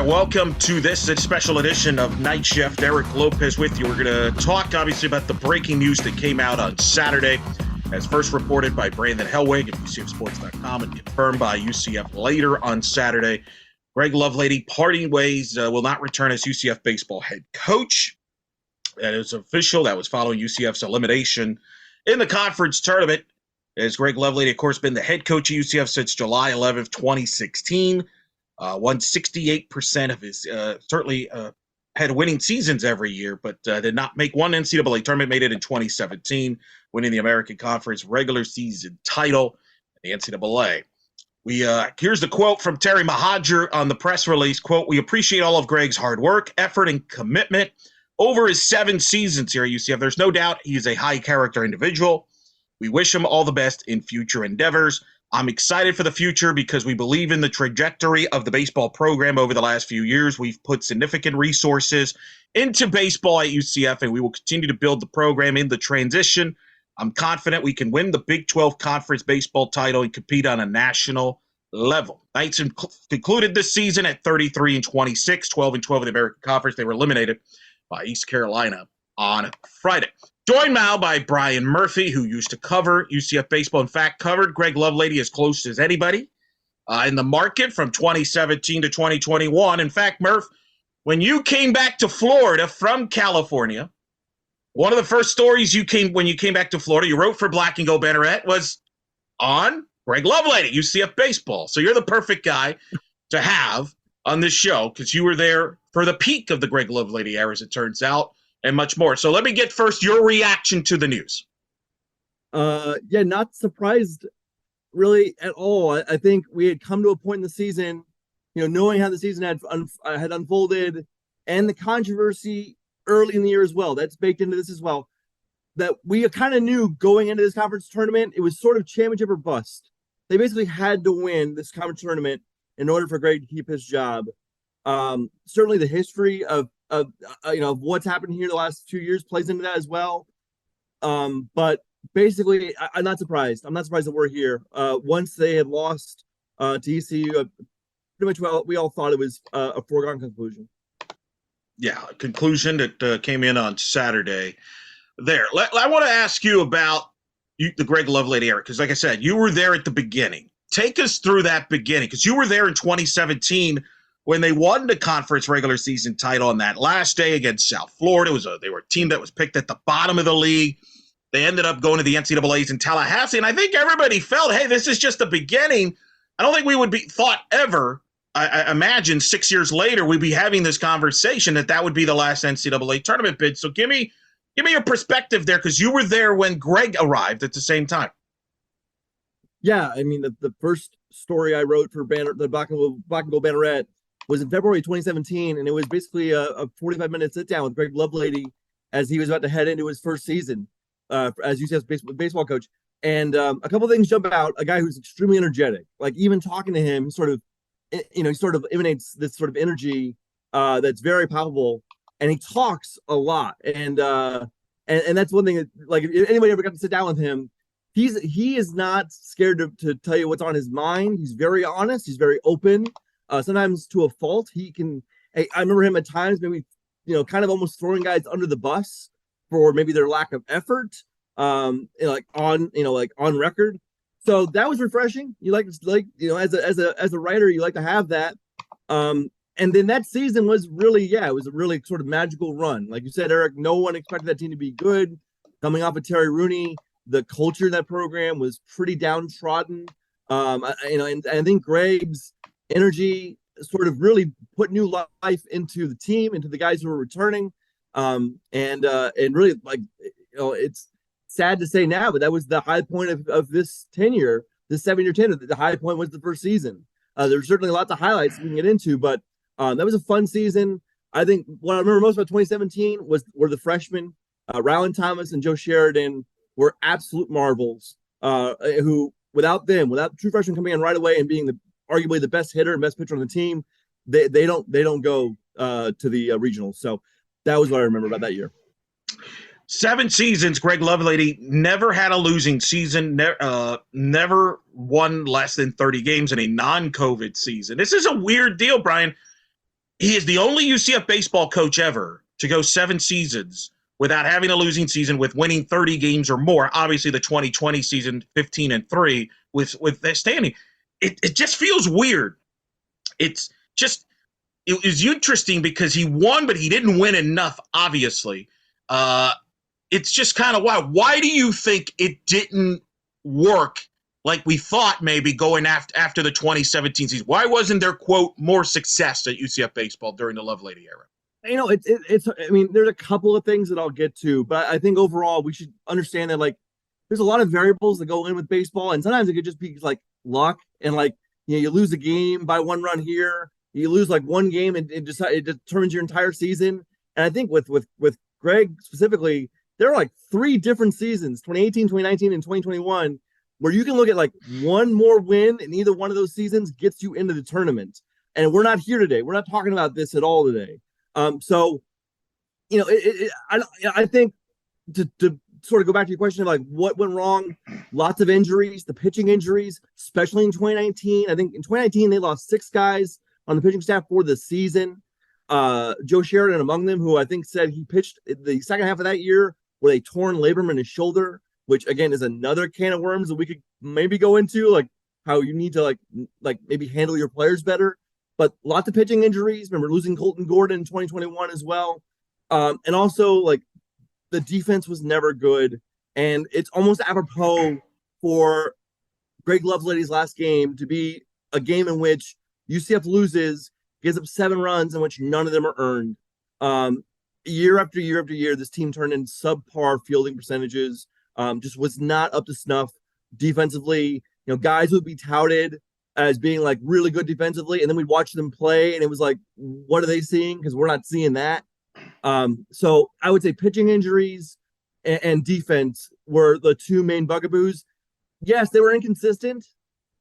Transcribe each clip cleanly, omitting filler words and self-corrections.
right, welcome to this special edition of Night Shift. Eric Lopez with you. We're going to talk, obviously, about the breaking news that came out on Saturday, as first reported by Brandon Hellwig of UCFsports.com and confirmed by UCF later on Saturday. Greg Lovelady parting ways, will not return as UCF baseball head coach. That is official. That was following UCF's elimination in the conference tournament. As Greg Lovelady, of course, been the head coach of UCF since July 11th, 2016. Won 68% of his, certainly had winning seasons every year, but did not make one NCAA tournament, made it in 2017, winning the American Conference regular season title in the NCAA. Here's the quote from Terry Mahajer on the press release, quote, "We appreciate all of Greg's hard work, effort, and commitment over his 7 seasons here at UCF. There's no doubt he's a high-character individual. We wish him all the best in future endeavors. I'm excited for the future because we believe in the trajectory of the baseball program over the last few years. We've put significant resources into baseball at UCF, and we will continue to build the program in the transition. I'm confident we can win the Big 12 Conference baseball title and compete on a national level." Knights concluded this season at 33-26, 12-12 in the American Conference. They were eliminated by East Carolina on Friday. Joined now by Brian Murphy, who used to cover UCF baseball. In fact, covered Greg Lovelady as close as anybody in the market from 2017 to 2021. In fact, Murph, when you came back to Florida from California, one of the first stories when you came back to Florida, you wrote for Black Gold Banneret, was on Greg Lovelady, UCF baseball. So you're the perfect guy to have on this show because you were there for the peak of the Greg Lovelady era, as it turns out, and much more. So let me get first your reaction to the news. Yeah, not surprised really at all. I think we had come to a point in the season, knowing how the season had unfolded and the controversy early in the year as well. That's baked into this as well. That we kind of knew going into this conference tournament, it was sort of championship or bust. They basically had to win this conference tournament in order for Greg to keep his job. Certainly the history of what's happened here the last 2 years plays into that as well. But basically, I'm not surprised. I'm not surprised that we're here. Once they had lost to ECU, pretty much we all thought it was a foregone conclusion. Yeah, a conclusion that came in on Saturday. There, I want to ask you about the Greg Lovelady era, because like I said, you were there at the beginning. Take us through that beginning, because you were there in 2017 when they won the conference regular season title on that last day against South Florida. They were a team that was picked at the bottom of the league. They ended up going to the NCAAs in Tallahassee, and I think everybody felt, hey, this is just the beginning. I don't think we would be thought ever, I imagine 6 years later, we'd be having this conversation that would be the last NCAA tournament bid. So give me your perspective there, because you were there when Greg arrived at the same time. Yeah, I mean, the first story I wrote for the Black and Gold Banneret was in February 2017, and it was basically a 45-minute sit-down with Greg Lovelady as he was about to head into his first season as UCF's baseball coach. And a couple of things jump out. A guy who's extremely energetic. Like, even talking to him, he sort of emanates this sort of energy that's very palpable, and he talks a lot. And that's one thing that, like, if anybody ever got to sit down with him, he is not scared to tell you what's on his mind. He's very honest. He's very open. Sometimes to a fault. I remember him at times maybe, kind of almost throwing guys under the bus for maybe their lack of effort, on record. So that was refreshing. You like as a writer, you like to have that. And then that season was really, it was a really sort of magical run. Like you said, Eric, no one expected that team to be good. Coming off of Terry Rooney, the culture of that program was pretty downtrodden. And I think Greg's energy sort of really put new life into the team, into the guys who were returning. And really, it's sad to say now, but that was the high point of this tenure, this 7-year tenure. The high point was the first season. There's certainly lots of highlights we can get into, but that was a fun season. I think what I remember most about 2017 were the freshmen. Rylan Thomas and Joe Sheridan were absolute marvels, who without true freshmen coming in right away and being arguably the best hitter and best pitcher on the team, they don't go to the regionals. So that was what I remember about that year. 7 seasons, Greg Lovelady never had a losing season, never won less than 30 games in a non-COVID season. This is a weird deal, Brian. he is the only UCF baseball coach ever to go 7 seasons without having a losing season, with winning 30 games or more. Obviously, the 2020 season, 15-3 with that standing. It just feels weird. It's just it was interesting because he won, but he didn't win enough. Obviously, it's just kind of wild. Why do you think it didn't work like we thought maybe going after the 2017 season? Why wasn't there, quote, more success at UCF baseball during the Lovelady era? It's I mean, there's a couple of things that I'll get to, but I think overall we should understand that like there's a lot of variables that go in with baseball, and sometimes it could just be like luck and like you lose a game by 1 run here, you lose like one game and it determines your entire season. And I think with Greg specifically, there are like 3 different seasons, 2018, 2019, and 2021, where you can look at like one more win in either one of those seasons gets you into the tournament. And we're not here today. We're not talking about this at all today. So, I think to sort of go back to your question of like what went wrong, lots of injuries, the pitching injuries, especially in 2019. I think in 2019 they lost 6 guys on the pitching staff for the season. Joe Sheridan among them, who I think said he pitched the second half of that year with a torn labrum in his shoulder, which again is another can of worms that we could maybe go into, like how you need to like maybe handle your players better. But lots of pitching injuries. Remember losing Colton Gordon in 2021 as well. And also, like, the defense was never good. And it's almost apropos for Greg Lovelady's last game to be a game in which UCF loses, gives up 7 runs in which none of them are earned. Year after year after year, this team turned in subpar fielding percentages, just was not up to snuff defensively. Guys would be touted as being like really good defensively, and then we'd watch them play and it was like, what are they seeing? Because we're not seeing that. So I would say pitching injuries and defense were the 2 main bugaboos. Yes, they were inconsistent,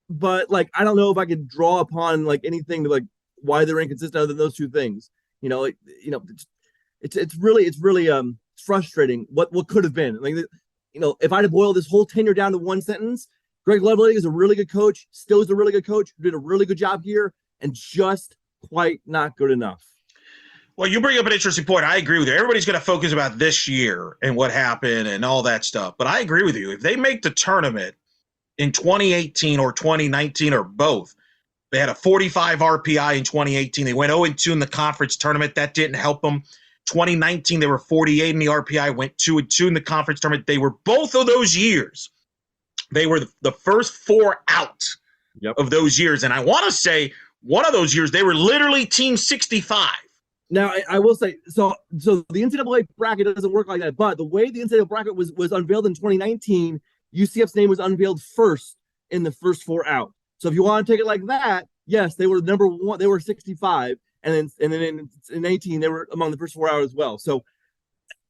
but like I don't know if I could draw upon like anything to like why they're inconsistent other than those 2 things. It's really frustrating what could have been. Like if I had to boil this whole tenure down to one sentence, Greg Lovelady is a really good coach, still is a really good coach, who did a really good job here, and just quite not good enough. Well, you bring up an interesting point. I agree with you. Everybody's going to focus about this year and what happened and all that stuff. But I agree with you. If they make the tournament in 2018 or 2019 or both, they had a 45 RPI in 2018. They went 0-2 in the conference tournament. That didn't help them. 2019, they were 48 in the RPI, went 2-2 in the conference tournament. They were both of those years. They were the first 4 out of those years. And I want to say one of those years, they were literally team 65. Now, I will say, so the NCAA bracket doesn't work like that. But the way the NCAA bracket was unveiled in 2019, UCF's name was unveiled first in the first 4 out. So if you want to take it like that, yes, they were number 1. They were 65. And then in 18, they were among the first 4 out as well. So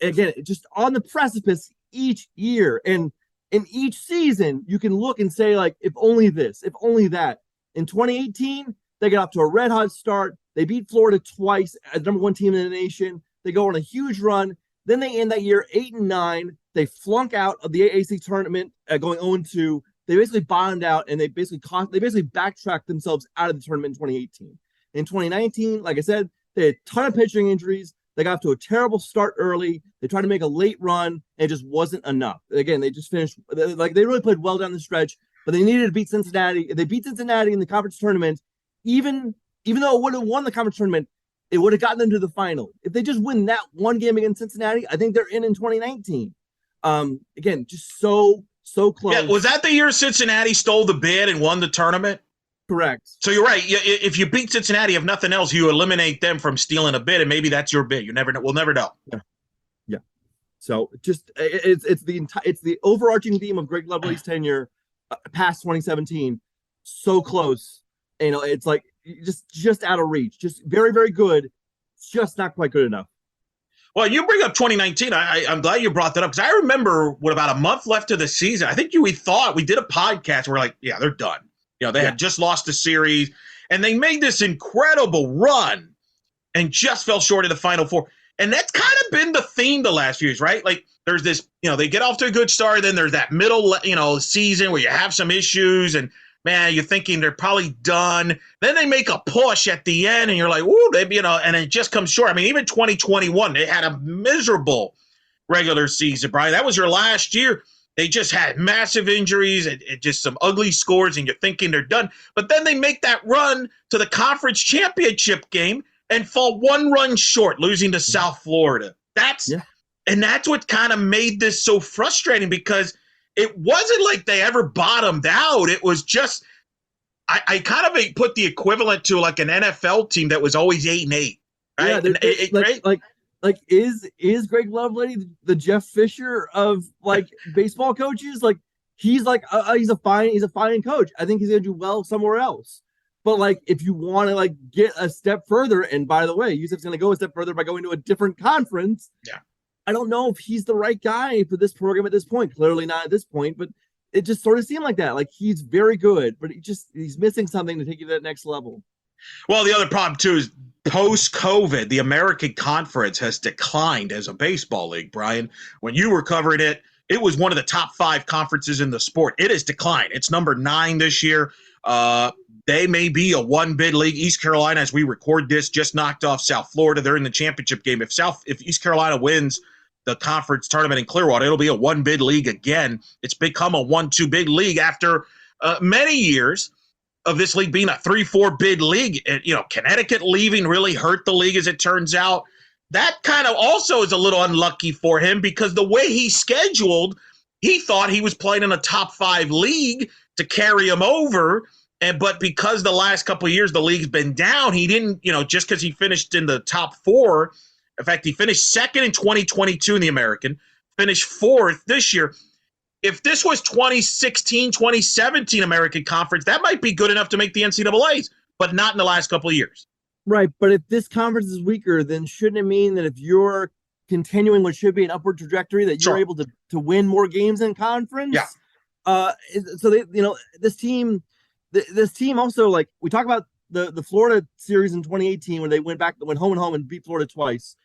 again, just on the precipice each year. And in each season, you can look and say, like, if only this, if only that. In 2018, they got off to a red-hot start. They beat Florida twice as number 1 team in the nation. They go on a huge run. Then they end that year 8-9. They flunk out of the AAC tournament, going 0-2. They basically bottomed out, and they basically backtracked themselves out of the tournament in 2018. In 2019, like I said, they had a ton of pitching injuries. They got off to a terrible start early. They tried to make a late run, and it just wasn't enough. Again, they just finished like they really played well down the stretch, but they needed to beat Cincinnati. If they beat Cincinnati in the conference tournament, even though it would have won the conference tournament, it would have gotten them to the final. If they just win that one game against Cincinnati, I think they're in 2019. Again, just so close. Yeah, was that the year Cincinnati stole the bid and won the tournament? Correct. So you're right. If you beat Cincinnati, if nothing else, you eliminate them from stealing a bid, and maybe that's your bid. You never know. We'll never know. Yeah. So just it's the overarching theme of Greg Lovelady's tenure past 2017. So close. It's like just out of reach. Just very, very good. Just not quite good enough. Well, you bring up 2019. I'm glad you brought that up because I remember with about a month left of the season, I think we did a podcast. We're like, yeah, they're done. They had just lost the series, and they made this incredible run and just fell short of the Final Four. And that's kind of been the theme the last few years, right? Like there's this, they get off to a good start, then there's that middle, season where you have some issues, and man, you're thinking they're probably done. Then they make a push at the end, and you're like, "Ooh, and it just comes short." I mean, even 2021, they had a miserable regular season, Brian. That was your last year. They just had massive injuries and just some ugly scores, and you're thinking they're done. But then they make that run to the conference championship game and fall one run short, losing to South Florida. That's what kind of made this so frustrating, because it wasn't like they ever bottomed out. It was just I kind of put the equivalent to like an NFL team that was always 8-8. Right? Is Greg Lovelady the Jeff Fisher of like baseball coaches? Like he's a fine coach. I think he's gonna do well somewhere else. But like if you want to like get a step further, and by the way, UCF's gonna go a step further by going to a different conference. Yeah. I don't know if he's the right guy for this program at this point. Clearly not at this point, but it just sort of seemed like that. Like he's very good, but he's missing something to take you to that next level. Well, the other problem too is post-COVID, the American Conference has declined as a baseball league, Brian. When you were covering it, it was one of the top 5 conferences in the sport. It has declined. It's number 9 this year. They may be a one-bid league. East Carolina, as we record this, just knocked off South Florida. They're in the championship game. If East Carolina wins the conference tournament in Clearwater, it'll be a one-bid league again. It's become a 1-2 bid league after many years of this league being a 3-4 bid league. Connecticut leaving really hurt the league, as it turns out. That kind of also is a little unlucky for him, because the way he's scheduled, he thought he was playing in a top 5 league to carry him over. But because the last couple of years the league's been down, he didn't, just because he finished in the top 4. In fact, he finished second in 2022 in the American, finished 4th this year. If this was 2016, 2017 American Conference, that might be good enough to make the NCAAs, but not in the last couple of years. Right, but if this conference is weaker, then shouldn't it mean that if you're continuing what should be an upward trajectory, that you're able to win more games in conference? Yeah. So they, this team also, like we talk about the Florida series in 2018 when they went home and beat Florida twice.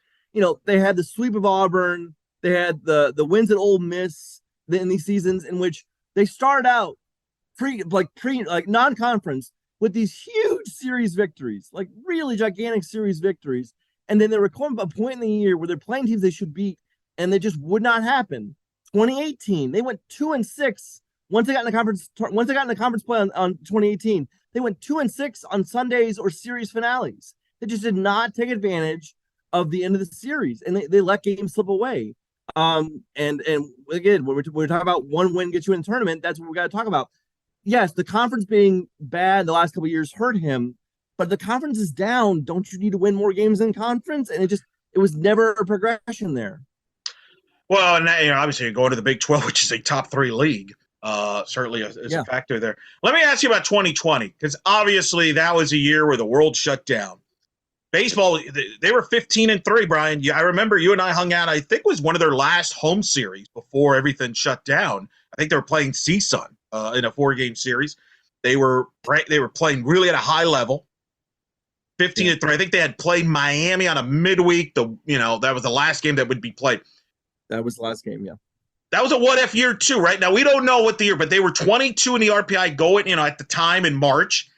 They had the sweep of Auburn, they had the wins at Ole Miss in these seasons in which they started out non-conference with these huge series victories, like really gigantic series victories. And then there would come a point in the year where they're playing teams they should beat, and they just would not happen. 2018, they went 2-6. Once they got in the conference play on 2018, they went 2-6 on Sundays or series finales. They just did not take advantage of the end of the series, and they let games slip away. And again, when we're talking about one win gets you in the tournament, that's what we got to talk about. Yes, the conference being bad the last couple of years hurt him, but the conference is down. Don't you need to win more games in conference? And it was never a progression there. Well, and obviously going to the Big 12, which is a top 3 league, certainly is a factor there. Let me ask you about 2020, because obviously that was a year where the world shut down. Baseball, they were 15-3, Brian. I remember you and I hung out. I think it was one of their last home series before everything shut down. I think they were playing CSUN in a 4-game series. They were playing really at a high level. 15-3. I think they had played Miami on a midweek. That was the last game that would be played. That was the last game, yeah. That was a what-if year too, right? Now, we don't know what the year, but they were 22 in the RPI going, at the time in March.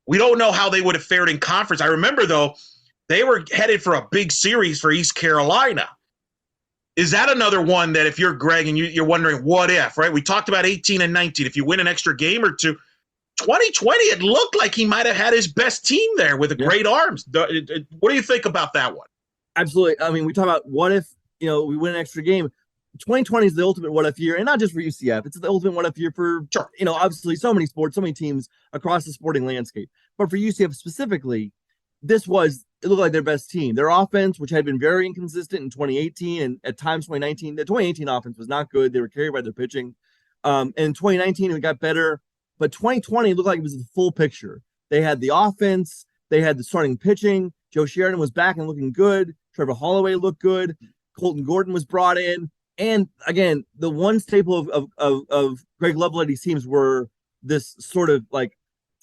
We don't know how they would have fared in conference. I remember, though, they were headed for a big series for East Carolina. Is that another one that if you're Greg and you're wondering what if, right? We talked about 18 and 19. If you win an extra game or two, 2020, it looked like he might have had his best team there with great arms. What do you think about that one? Absolutely. I mean, we talk about what if, we win an extra game. 2020 is the ultimate what if year, and not just for UCF. It's the ultimate what if year for, obviously so many sports, so many teams across the sporting landscape. But for UCF specifically, it looked like their best team. Their offense, which had been very inconsistent in 2018 and at times 2019, the 2018 offense was not good. They were carried by their pitching. And in 2019, it got better. But 2020 looked like it was the full picture. They had the offense. They had the starting pitching. Joe Sheridan was back and looking good. Trevor Holloway looked good. Colton Gordon was brought in. And again, the one staple of Greg Lovelady's teams were this sort of like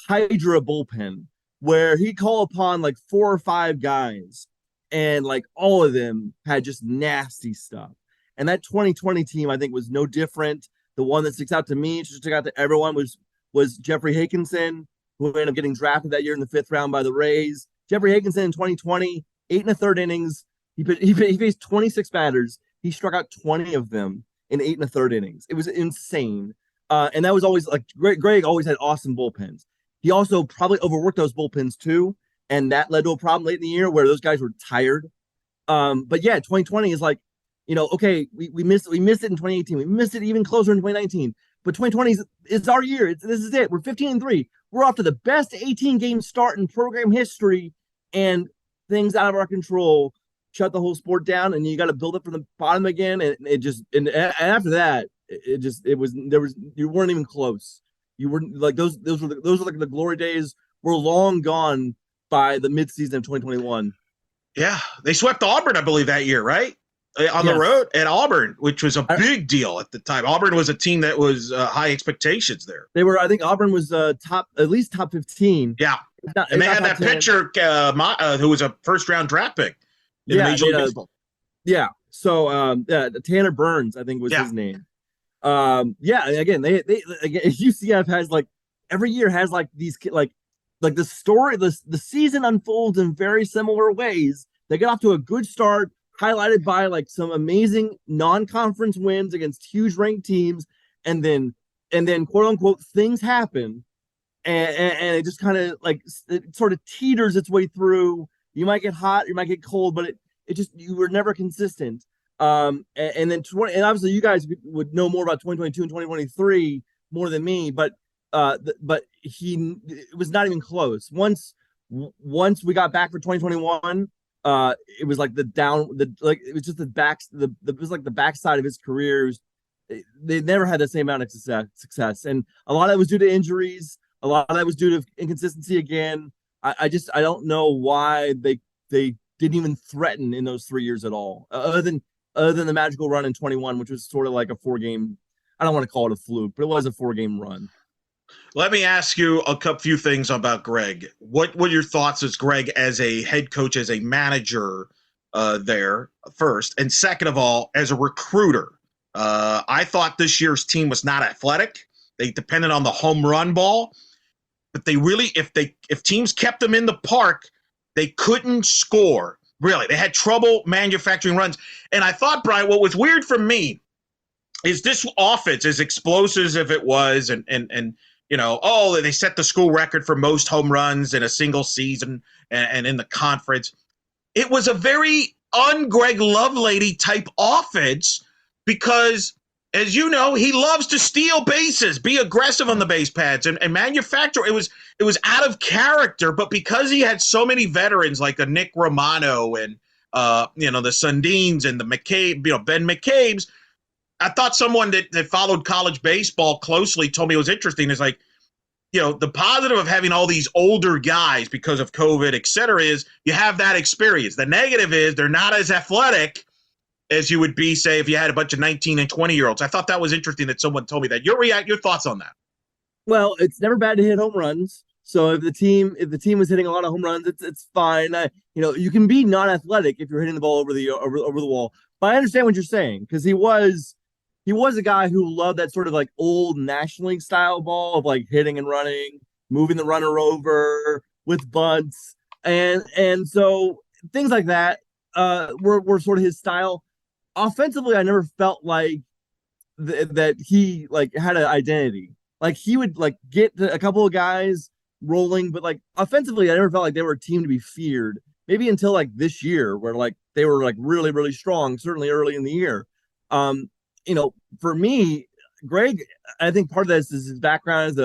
Hydra bullpen where he called upon like 4 or 5 guys and like all of them had just nasty stuff. And that 2020 team, I think, was no different. The one that sticks out to me, just stuck out to everyone, was was Jeffrey Hakinson, who ended up getting drafted that year in the 5th round by the Rays. Jeffrey Hakinson in 2020, 8 1/3 innings. He faced 26 batters. He struck out 20 of them in 8 1/3 innings. It was insane. And that was always like Greg always had awesome bullpens. He also probably overworked those bullpens too. And that led to a problem late in the year where those guys were tired. But yeah, 2020 is like, okay, we missed it in 2018. We missed it even closer in 2019. But 2020 is our year. This is it. We're 15-3. We're off to the best 18-game start in program history, and things out of our control shut the whole sport down, and you got to build up from the bottom again. And and after that, you weren't even close. You weren't like those were like the glory days were long gone by the midseason of 2021. Yeah, they swept Auburn, I believe, that year, right? On the road at Auburn, which was a big deal at the time. Auburn was a team that was high expectations there. They were, I think Auburn was at least top 15. Yeah, and they had that pitcher who was a first-round draft pick in Major League Baseball. Yeah, so Tanner Burns, I think was his name. Again, they UCF has like every year has like these like the story, the season unfolds in very similar ways. They get off to a good start, highlighted by like some amazing non-conference wins against huge ranked teams, and then quote unquote things happen, and it just kind of like it sort of teeters its way through. You might get hot, you might get cold, but it just you were never consistent. And obviously you guys would know more about 2022 and 2023 more than me, but it was not even close. Once we got back for 2021. It was like it was just it was like the backside of his career. They never had the same amount of success, and a lot of that was due to injuries. A lot of that was due to inconsistency again. I don't know why they didn't even threaten in those 3 years at all, other than the magical run in 21, which was sort of like a 4-game. I don't want to call it a fluke, but it was a 4-game run. Let me ask you a few things about Greg. What were your thoughts as Greg as a head coach, as a manager there first? And second of all, as a recruiter? I thought this year's team was not athletic. They depended on the home run ball. But they really, if teams kept them in the park, they couldn't score. Really, they had trouble manufacturing runs. And I thought, Brian, what was weird for me is this offense, as explosive as it was, and they set the school record for most home runs in a single season and in the conference. It was a very un-Greg Lovelady type offense because, as you know, he loves to steal bases, be aggressive on the base pads, and manufacture. It was out of character, but because he had so many veterans like a Nick Romano and the Sundins and the McCabe, Ben McCabe's, I thought someone that followed college baseball closely told me it was interesting. Is like, the positive of having all these older guys because of COVID, et cetera, is you have that experience. The negative is they're not as athletic as you would be, say, if you had a bunch of 19 and 20-year-olds. I thought that was interesting that someone told me that. Your thoughts on that? Well, it's never bad to hit home runs. So if the team was hitting a lot of home runs, it's fine. You can be non-athletic if you're hitting the ball over the wall. But I understand what you're saying, because he was a guy who loved that sort of like old National League style ball of like hitting and running, moving the runner over with bunts. And so things like that were sort of his style. Offensively, I never felt like that he like had an identity. Like he would like get a couple of guys rolling, but like offensively, I never felt like they were a team to be feared. Maybe until like this year, where like they were like really, really strong, certainly early in the year. For me, Greg, I think part of this is his background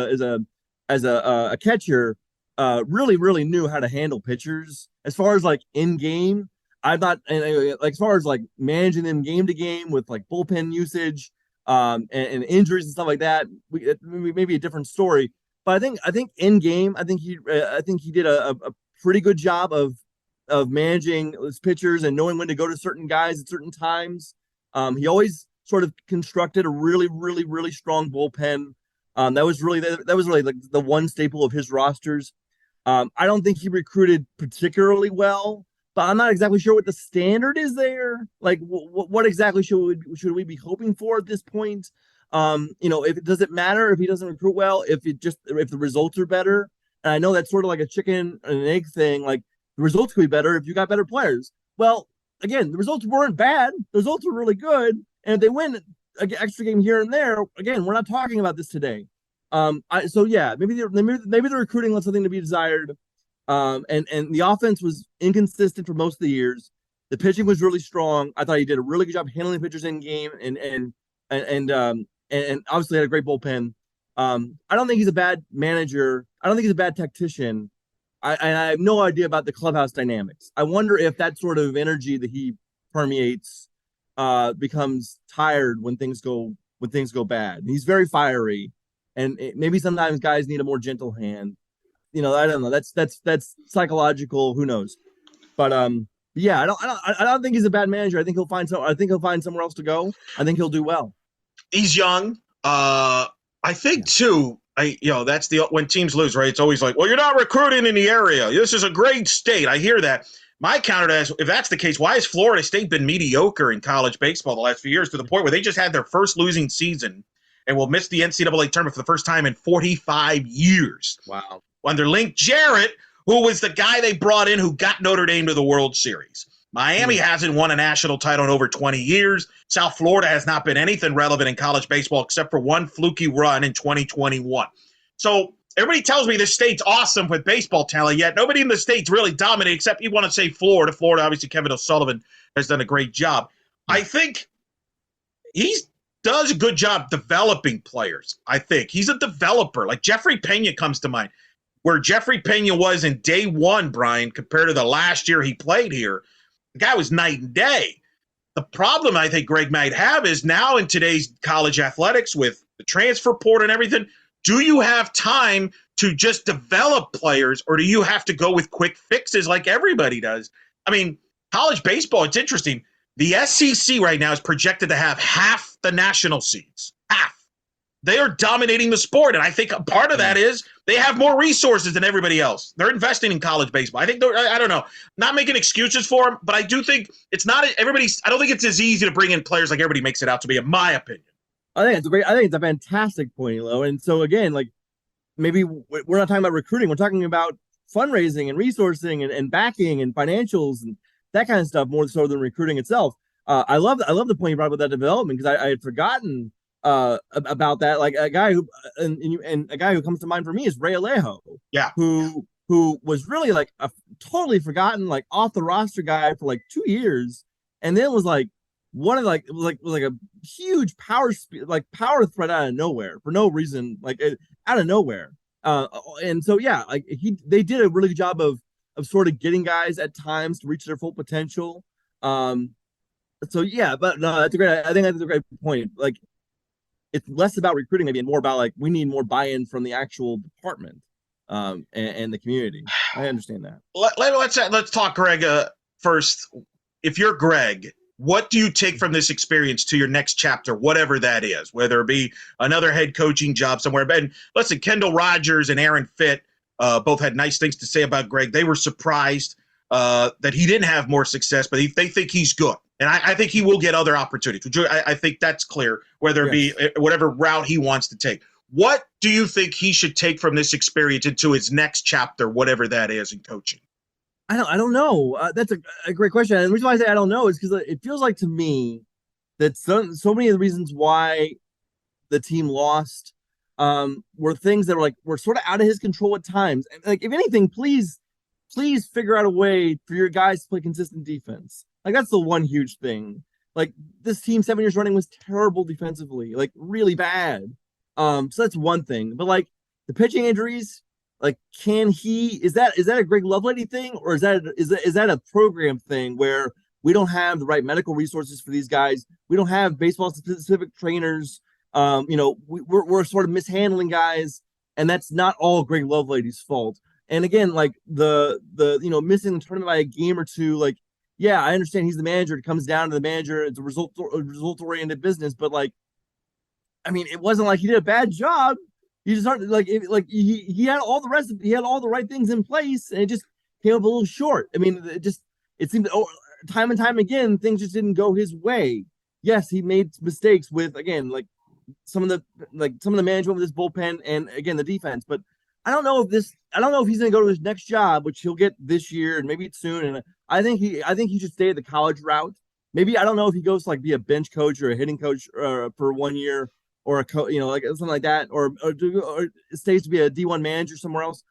as a catcher. Really, really knew how to handle pitchers. As far as like in game, I'm not, and like as far as like managing them game to game with like bullpen usage, and injuries and stuff like that. Maybe a different story. But I think in game, I think he did a pretty good job of managing his pitchers and knowing when to go to certain guys at certain times. He always sort of constructed a really, really, really strong bullpen. That was really like the one staple of his rosters. I don't think he recruited particularly well, but I'm not exactly sure what the standard is there. Like, what exactly should we be hoping for at this point? If it doesn't matter if he doesn't recruit well, if the results are better. And I know that's sort of like a chicken and an egg thing. Like the results could be better if you got better players. Well, again, the results weren't bad. The results were really good. And if they win an extra game here and there, again, we're not talking about this today. Maybe the recruiting left something to be desired. And the offense was inconsistent for most of the years. The pitching was really strong. I thought he did a really good job handling pitchers in game and obviously had a great bullpen. I don't think he's a bad manager. I don't think he's a bad tactician. I have no idea about the clubhouse dynamics. I wonder if that sort of energy that he permeates becomes tired when things go bad. He's very fiery, and maybe sometimes guys need a more gentle hand. I don't know. That's psychological. Who knows? But yeah, I don't think he's a bad manager. I think he'll find somewhere else to go. I think he'll do well. He's young. I think too. That's when teams lose, right? It's always like, well, you're not recruiting in the area. This is a great state. I hear that. My counter to that is, if that's the case, why has Florida State been mediocre in college baseball the last few years to the point where they just had their first losing season and will miss the NCAA tournament for the first time in 45 years? Wow. Under Link Jarrett, who was the guy they brought in who got Notre Dame to the World Series. Miami hasn't won a national title in over 20 years. South Florida has not been anything relevant in college baseball except for one fluky run in 2021. So everybody tells me this state's awesome with baseball talent, yet nobody in the state's really dominated except you want to say Florida. Florida, obviously, Kevin O'Sullivan has done a great job. I think he does a good job developing players. I think he's a developer. Like Jeffrey Pena comes to mind, where Jeffrey Pena was in day one, Brian, compared to the last year he played here. The guy was night and day. The problem I think Greg might have is now in today's college athletics with the transfer portal and everything, do you have time to just develop players, or do you have to go with quick fixes like everybody does? I mean, college baseball, it's interesting. The SEC right now is projected to have half the national seeds. Half. They are dominating the sport, and I think a part of that is they have more resources than everybody else. They're investing in college baseball. I think I don't know, not making excuses for them, but I do think it's not everybody's. I don't think it's as easy to bring in players like everybody makes it out to be, in my opinion. I think it's a fantastic point, Elo. And so again, like maybe we're not talking about recruiting. We're talking about fundraising and resourcing and backing and financials and that kind of stuff more so than recruiting itself. I love the point you brought about that development, because I had forgotten about that. Like a guy who and a guy who comes to mind for me is Ray Alejo. Yeah. Who was really like a totally forgotten, like off the roster guy for like 2 years, and then was like one of like a huge power threat out of nowhere for no reason, like out of nowhere. And so yeah, like they did a really good job of sort of getting guys at times to reach their full potential. So yeah, but no, I think that's a great point. Like it's less about recruiting maybe and more about like we need more buy-in from the actual department and the community. I understand that. Let's talk, Greg, first. If you're Greg, what do you take from this experience to your next chapter, whatever that is, whether it be another head coaching job somewhere? And listen, Kendall Rogers and Aaron Fitt both had nice things to say about Greg. They were surprised that he didn't have more success, but they think he's good. And I think he will get other opportunities. I think that's clear, whether it be whatever route he wants to take. What do you think he should take from this experience into his next chapter, whatever that is, in coaching? I don't know. That's a great question. And the reason why I say I don't know is because it feels like to me that so many of the reasons why the team lost were things that were sort of out of his control at times. And like, if anything, please figure out a way for your guys to play consistent defense. Like that's the one huge thing. Like this team 7 years running was terrible defensively, like really bad. So that's one thing. But like the pitching injuries, like is that a Greg Lovelady thing, or is that a program thing where we don't have the right medical resources for these guys? We don't have baseball specific trainers. We're sort of mishandling guys, and that's not all Greg Lovelady's fault. And again, like the missing the tournament by a game or two, like, yeah, I understand he's the manager. It comes down to the manager. It's a result-oriented business, but like, I mean, it wasn't like he did a bad job. He just started he had all the right things in place, and it just came up a little short. I mean, it seemed time and time again things just didn't go his way. Yes, he made mistakes with, again, like some of the management with this bullpen and again the defense. But I don't know if he's going to go to his next job, which he'll get this year and maybe soon. And I think he should stay at the college route. Maybe I don't know if he goes to like be a bench coach or a hitting coach for 1 year or like something like that, or stays to be a D1 manager somewhere else.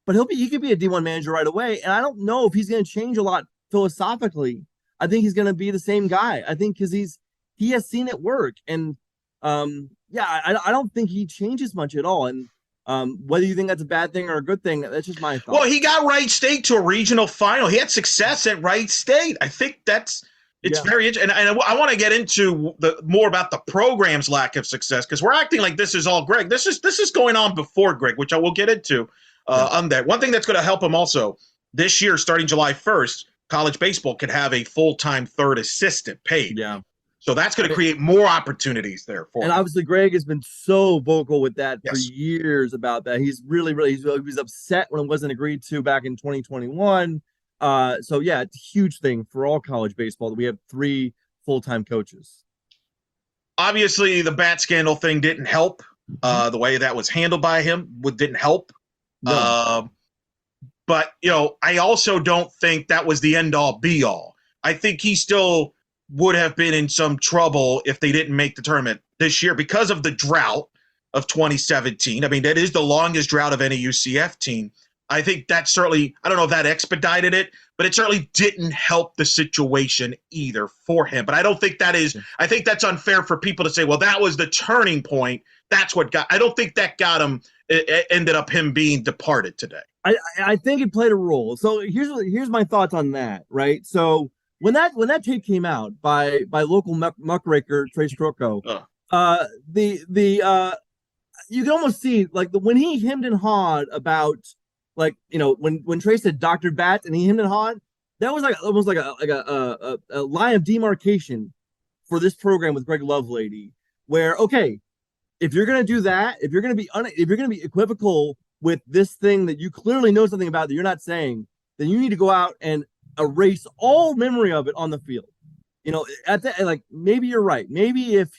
But he could be a D1 manager right away. And I don't know if he's going to change a lot philosophically. I think he's going to be the same guy. I think because he has seen it work. And I don't think he changes much at all. And whether you think that's a bad thing or a good thing, that's just my thought. Well, he got Wright State to a regional final. He had success at Wright State. I think it's very interesting. And I want to get into more about the program's lack of success, because we're acting like this is all Greg. This is going on before Greg, which I will get into on that. One thing that's going to help him also this year, starting July 1st, college baseball could have a full-time third assistant paid. Yeah. So that's going to create more opportunities there for him. And obviously Greg has been so vocal with that for years about that. He's really, he was upset when it wasn't agreed to back in 2021. So yeah, it's a huge thing for all college baseball that we have 3 full-time coaches. Obviously the bat scandal thing didn't help. The way that was handled by him didn't help. No. But, I also don't think that was the end-all, be-all. I think he still would have been in some trouble if they didn't make the tournament this year because of the drought of 2017. I mean, that is the longest drought of any UCF team. I think that certainly, I don't know if that expedited it, but it certainly didn't help the situation either for him. But I don't think I think that's unfair for people to say, well, that was the turning point. That's what I don't think that got him, it ended up hhim being departed today. I think it played a role. So here's my thoughts on that, right? So when that tape came out by local muckraker Trace Trocco, you can almost see like when he hemmed and hawed about when Trace said Dr. Bat and he hemmed and hawed, that was like almost like a line of demarcation for this program with Greg Lovelady, where if you're gonna do that, if you're gonna be equivocal with this thing that you clearly know something about that you're not saying, then you need to go out and erase all memory of it on the field. Maybe you're right. Maybe if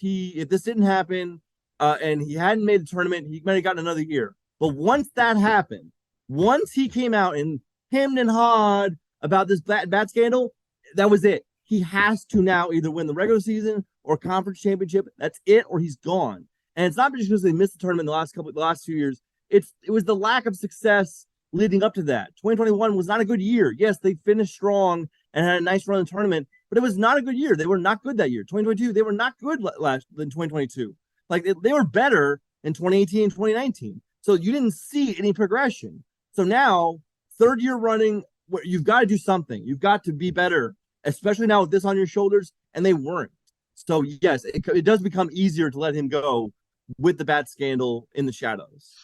this didn't happen and he hadn't made the tournament, he might have gotten another year. But once that happened, once he came out and hemmed and hawed about this bat scandal, that was it. He has to now either win the regular season or conference championship. That's it, or he's gone. And it's not just because they missed the tournament the last few years. It was the lack of success leading up to that. 2021 was not a good year. Yes, they finished strong and had a nice run in the tournament, but it was not a good year. They were not good that year. 2022, they were not good last than 2022. They were better in 2018 and 2019. So you didn't see any progression. So now, 3rd year running, you've got to do something. You've got to be better, especially now with this on your shoulders, and they weren't. So yes, it does become easier to let him go with the bat scandal in the shadows.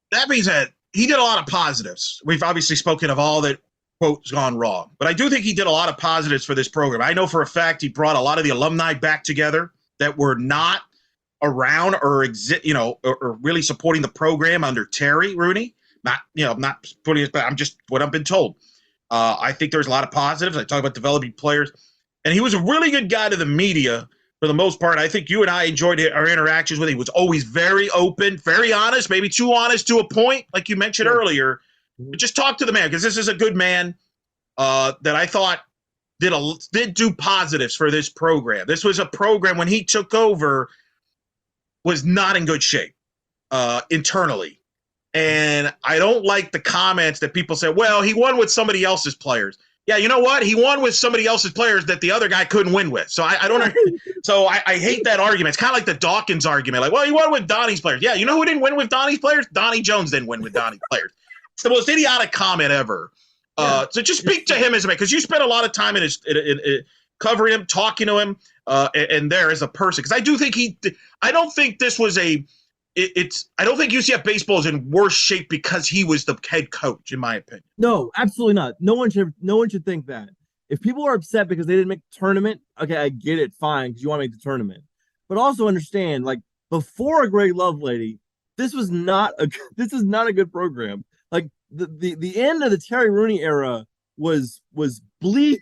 That being said, he did a lot of positives. We've obviously spoken of all that, quote's gone wrong. But I do think he did a lot of positives for this program. I know for a fact he brought a lot of the alumni back together that were not around or or really supporting the program under Terry Rooney. Not putting it, but I'm just what I've been told. I think there's a lot of positives. I talk about developing players. And he was a really good guy to the media. For the most part, I think you and I enjoyed our interactions with him. He was always very open, very honest, maybe too honest to a point, like you mentioned earlier. But just talk to the man, because this is a good man that I thought did do positives for this program. This was a program when he took over was not in good shape internally. And I don't like the comments that people say, well, he won with somebody else's players. Yeah, you know what? He won with somebody else's players that the other guy couldn't win with. So I don't know. So I hate that argument. It's kind of like the Dawkins argument. Like, well, he won with Donnie's players. Yeah, you know who didn't win with Donnie's players? Donnie Jones didn't win with Donnie's players. It's the most idiotic comment ever. So just speak to him as a man, because you spent a lot of time in covering him, talking to him, and there as a person. Because I do think I don't think this was I don't think UCF baseball is in worse shape because he was the head coach, in my opinion. No, absolutely not. No one should think that. If people are upset because they didn't make the tournament, okay, I get it, fine, because you want to make the tournament. But also understand, before a Greg Lovelady, this is not a good program. The end of the Terry Rooney era was bleak,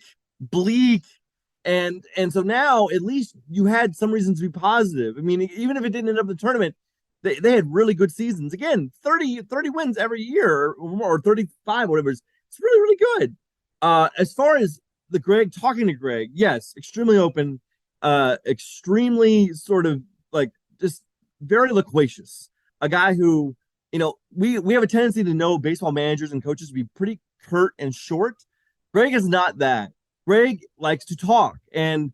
And so now at least you had some reasons to be positive. I mean, even if it didn't end up in the tournament, they had really good seasons. Again, 30 wins every year or more, or 35, whatever. It's really, really good. As far as talking to Greg, yes, extremely open, extremely sort of like just very loquacious. A guy who, we have a tendency to know baseball managers and coaches to be pretty curt and short. Greg is not that. Greg likes to talk, and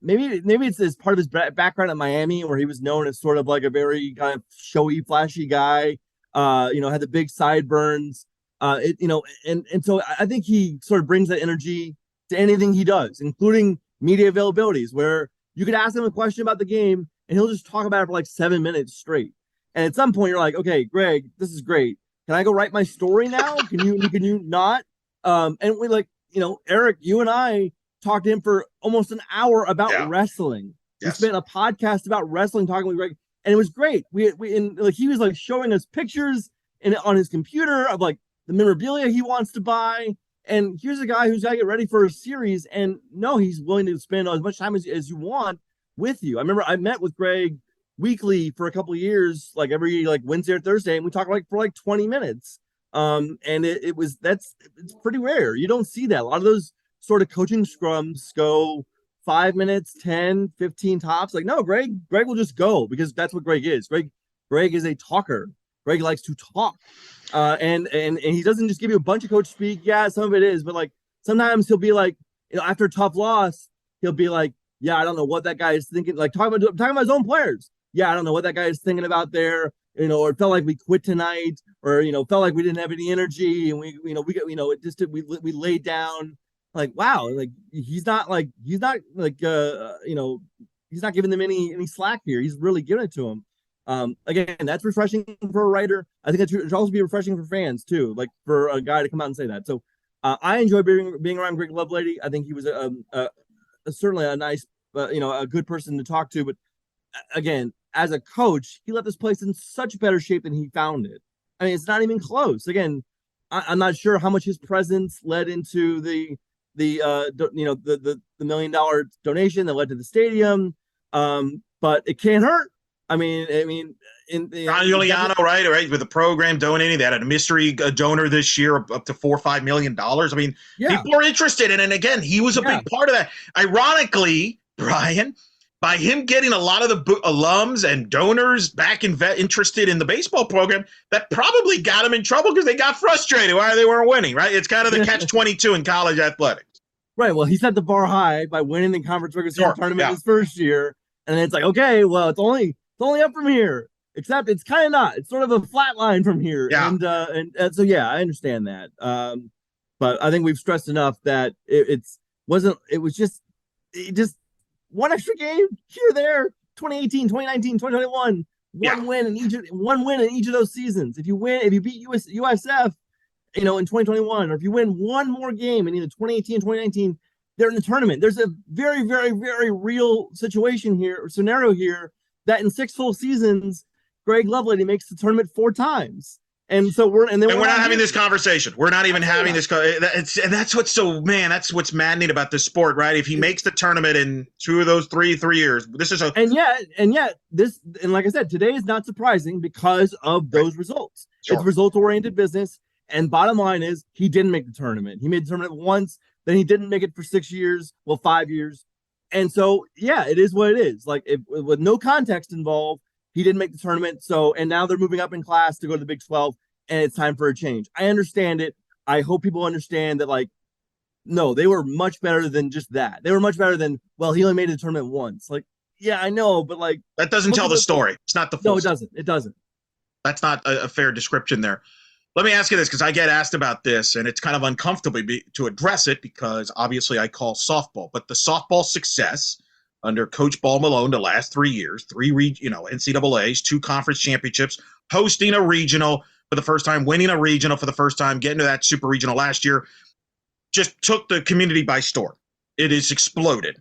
maybe it's as part of his background at Miami, where he was known as sort of like a very kind of showy, flashy guy. Had the big sideburns. And so I think he sort of brings that energy to anything he does, including media availabilities, where you could ask him a question about the game and he'll just talk about it for like 7 minutes straight. And at some point you're like, okay, Greg, this is great. Can I go write my story now? Can you not? And we Eric, you and I talked to him for almost an hour about wrestling. Yes. We spent a podcast about wrestling talking with Greg, and it was great. He was like showing us pictures on his computer of like the memorabilia he wants to buy. And here's a guy who's got to get ready for a series, and no, he's willing to spend as much time as you want with you. I remember I met with Greg weekly for a couple of years, like every Wednesday or Thursday, and we talked for 20 minutes. And it's pretty rare. You don't see that. A lot of those sort of coaching scrums go 5 minutes, 10, 15 tops. Like, no, Greg will just go, because that's what Greg is. Greg is a talker. Greg likes to talk. And he doesn't just give you a bunch of coach speak. Yeah, some of it is, but sometimes he'll be after a tough loss, he'll be like, yeah, I don't know what that guy is thinking. Like talking about his own players. Yeah, I don't know what that guy is thinking about there. Or it felt like we quit tonight, or felt like we didn't have any energy, and we laid down. Like, wow, he's not giving them any slack here. He's really giving it to them. Again, that's refreshing for a writer. I think it should also be refreshing for fans too, like for a guy to come out and say that. So I enjoy being around Greg Lovelady. I think he was certainly a nice, a good person to talk to. But again, as a coach, he left this place in such better shape than he found it. I mean, it's not even close. Again, I'm not sure how much his presence led into the $1 million donation that led to the stadium. But it can't hurt. I mean, Ron Giuliano, right, with the program donating, they had a mystery donor this year up to $4 or $5 million. I mean, people are interested in it. And again, he was a big part of that. Ironically, Brian, by him getting a lot of the alums and donors back interested in the baseball program, that probably got him in trouble because they got frustrated why they weren't winning, right? It's kind of the catch-22 in college athletics. Right. Well, he set the bar high by winning the conference regular season tournament his first year. And then it's like, okay, well, it's only up from here, except it's kind of not. It's sort of a flat line from here. Yeah. And so, yeah, I understand that. But I think we've stressed enough that it was just one extra game here or there, 2018, 2019, 2021, one win in each of those seasons. If you beat USF, in 2021, or if you win one more game in either 2018 and 2019, they're in the tournament. There's a very, very, very real situation here, or scenario here, that in 6 full seasons, Greg Lovelady makes the tournament 4 times. And so we're not having this conversation. We're not even having this. That's what's maddening about this sport, right? If he makes the tournament in 2 of those 3 years, this is and like I said, today is not surprising because of those results. Sure. It's result-oriented business. And bottom line is, he didn't make the tournament. He made the tournament once, then he didn't make it for 6 years, 5 years. And so, yeah, it is what it is. With no context involved, he didn't make the tournament. So, and now they're moving up in class to go to the Big 12, and it's time for a change. I understand it. I hope people understand that, no, they were much better than just that. They were much better than, well, he only made the tournament once. Yeah, I know, but that doesn't tell the story. It's not the full story. No, it doesn't. That's not a fair description there. Let me ask you this, because I get asked about this, and it's kind of uncomfortable to address it because obviously I call softball. But the softball success under Coach Ball Malone the last 3 years, 3 NCAAs, 2 conference championships, hosting a regional for the first time, winning a regional for the first time, getting to that super regional last year, just took the community by storm. It has exploded.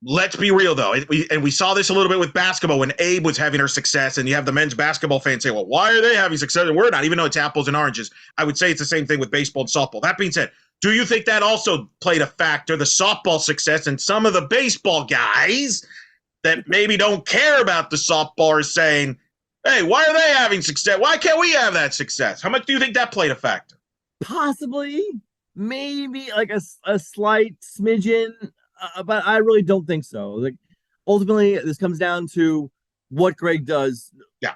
Let's be real, though. We saw this a little bit with basketball when Abe was having her success, and you have the men's basketball fans say, well, why are they having success and we're not, even though it's apples and oranges? I would say it's the same thing with baseball and softball. That being said, Do you think that also played a factor, the softball success, and some of the baseball guys that maybe don't care about the softball are saying, hey, why are they having success? Why can't we have that success? How much do you think that played a factor? Possibly, maybe like a slight smidgen, but I really don't think so. Like ultimately, this comes down to what Greg does. Yeah.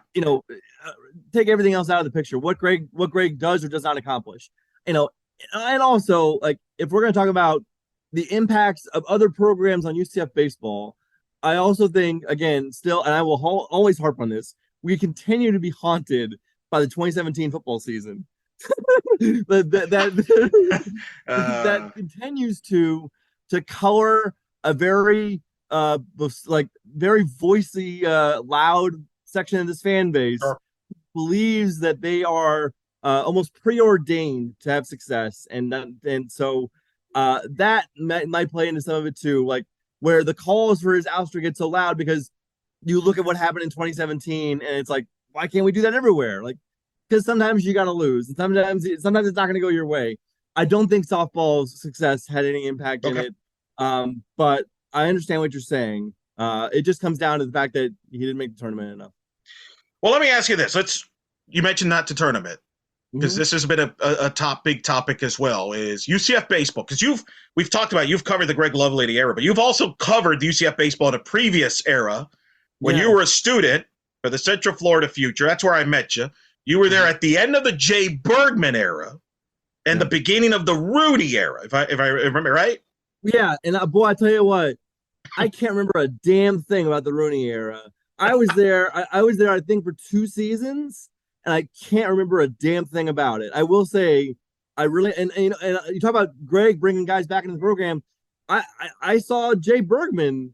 Take everything else out of the picture. What Greg does or does not accomplish. And also like if we're going to talk about the impacts of other programs on UCF baseball, I also think again, still, and I will always harp on this, we continue to be haunted by the 2017 football season. that continues to color a very very voicey loud section of this fan base. Sure. Believes that they are almost preordained to have success, and so that might play into some of it too, like where the calls for his ouster get so loud because you look at what happened in 2017 and it's like, why can't we do that everywhere? Like, because sometimes you got to lose, and sometimes it's not going to go your way. I don't think softball's success had any impact in it, but I understand what you're saying. It just comes down to the fact that he didn't make the tournament enough. Well, let me ask you this. You mentioned not to tournament, because this has been a big topic as well, is UCF baseball. Because we've talked about, you've covered the Greg Lovelady era, but you've also covered the UCF baseball in a previous era when you were a student for the Central Florida Future. That's where I met you. You were there at the end of the Jay Bergman era and the beginning of the Rooney era, if I remember right. Yeah, and boy, I tell you what, I can't remember a damn thing about the Rooney era. I was there. I was there, I think, for 2 seasons, and I can't remember a damn thing about it. I will say, I really and you talk about Greg bringing guys back into the program. I saw Jay Bergman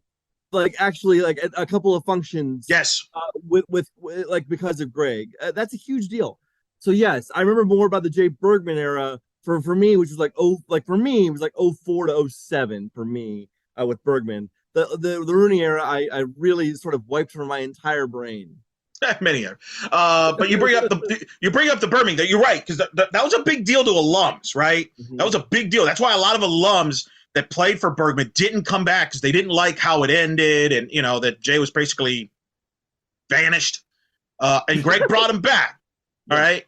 actually a couple of functions. Yes. With because of Greg, that's a huge deal. So yes, I remember more about the Jay Bergman era for me, which was for me it was 04 to 07 for me with Bergman. The Rooney era, I really sort of wiped from my entire brain. Many are, but you bring up the Birmingham. You're right, because that was a big deal to alums, right? Mm-hmm. That was a big deal. That's why a lot of alums that played for Bergman didn't come back because they didn't like how it ended, and that Jay was basically vanished, and Greg brought him back. All right,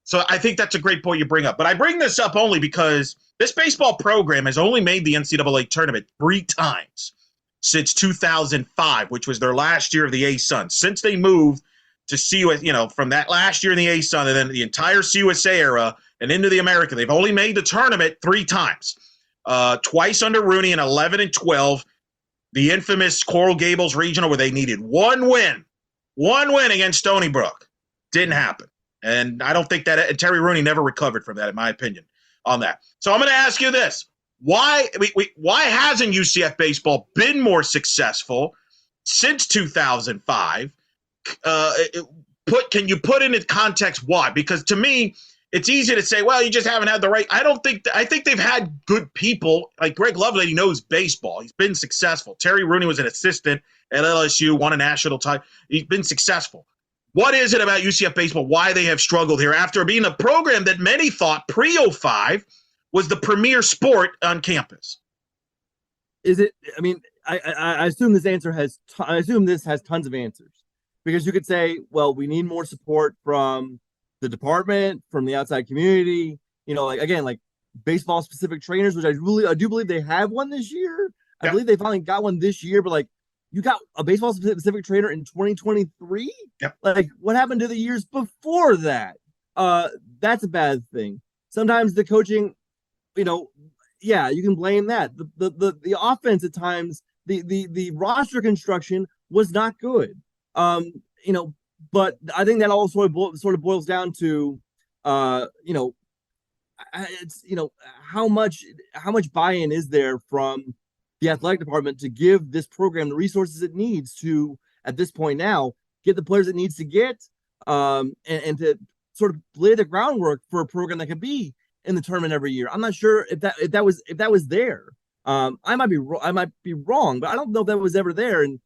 so I think that's a great point you bring up. But I bring this up only because this baseball program has only made the NCAA tournament 3 times since 2005, which was their last year of the A-Sun. Since they moved to CUS, from that last year in the A-Sun and then the entire CUSA era and into the American, they've only made the tournament 3 times. Twice under Rooney in 11 and 12, the infamous Coral Gables Regional where they needed one win against Stony Brook. Didn't happen. And I don't think that Terry Rooney never recovered from that, in my opinion, on that. So I'm going to ask you this. Why hasn't UCF baseball been more successful since 2005? Can you put into context why? Because to me, it's easy to say, well, you just haven't had the right. I think they've had good people. Like Greg Lovelady knows baseball. He's been successful. Terry Rooney was an assistant at LSU, won a national title. He's been successful. What is it about UCF baseball, why they have struggled here after being a program that many thought pre-05 was the premier sport on campus? Is it? I mean, I assume this answer has. I assume this has tons of answers, because you could say, well, we need more support from the department, from the outside community. Like baseball specific trainers, which I do believe they have one this year. I believe they finally got one this year, but you got a baseball specific trainer in 2023. Yep. What happened to the years before that? That's a bad thing. Sometimes the coaching. You can blame that. The offense at times, the roster construction was not good. But I think that all sort of boils down to, it's how much buy-in is there from the athletic department to give this program the resources it needs to, at this point now, get the players it needs to get, and to sort of lay the groundwork for a program that can be in the tournament every year. I'm not sure if that was there. I might be wrong, but I don't know if that was ever there. And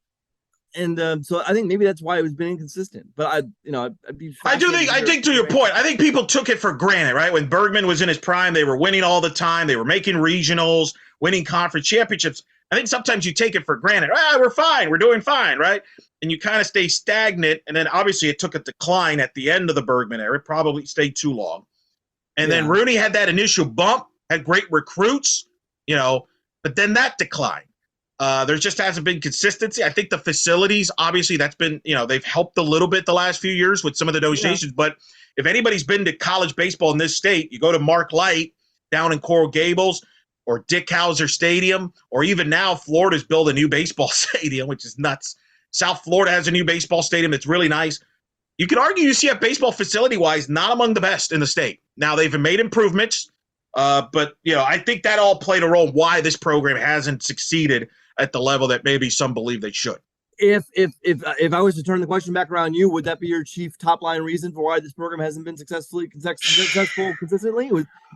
So I think maybe that's why it was been inconsistent. But I'd be. I think to your point, I think people took it for granted, right? When Bergman was in his prime, they were winning all the time. They were making regionals, winning conference championships. I think sometimes you take it for granted. We're fine. We're doing fine, right? And you kind of stay stagnant. And then obviously it took a decline at the end of the Bergman era. It probably stayed too long. And then Rooney had that initial bump, had great recruits, but then that declined. There just hasn't been consistency. I think the facilities, obviously, that's been, they've helped a little bit the last few years with some of the negotiations. Yeah. But if anybody's been to college baseball in this state, you go to Mark Light down in Coral Gables or Dick Howser Stadium, or even now Florida's built a new baseball stadium, which is nuts. South Florida has a new baseball stadium that's really nice. You could argue UCF baseball facility-wise, not among the best in the state. Now, they've made improvements, but, I think that all played a role in why this program hasn't succeeded at the level that maybe some believe they should. If I was to turn the question back around you, would that be your chief top line reason for why this program hasn't been successful consistently?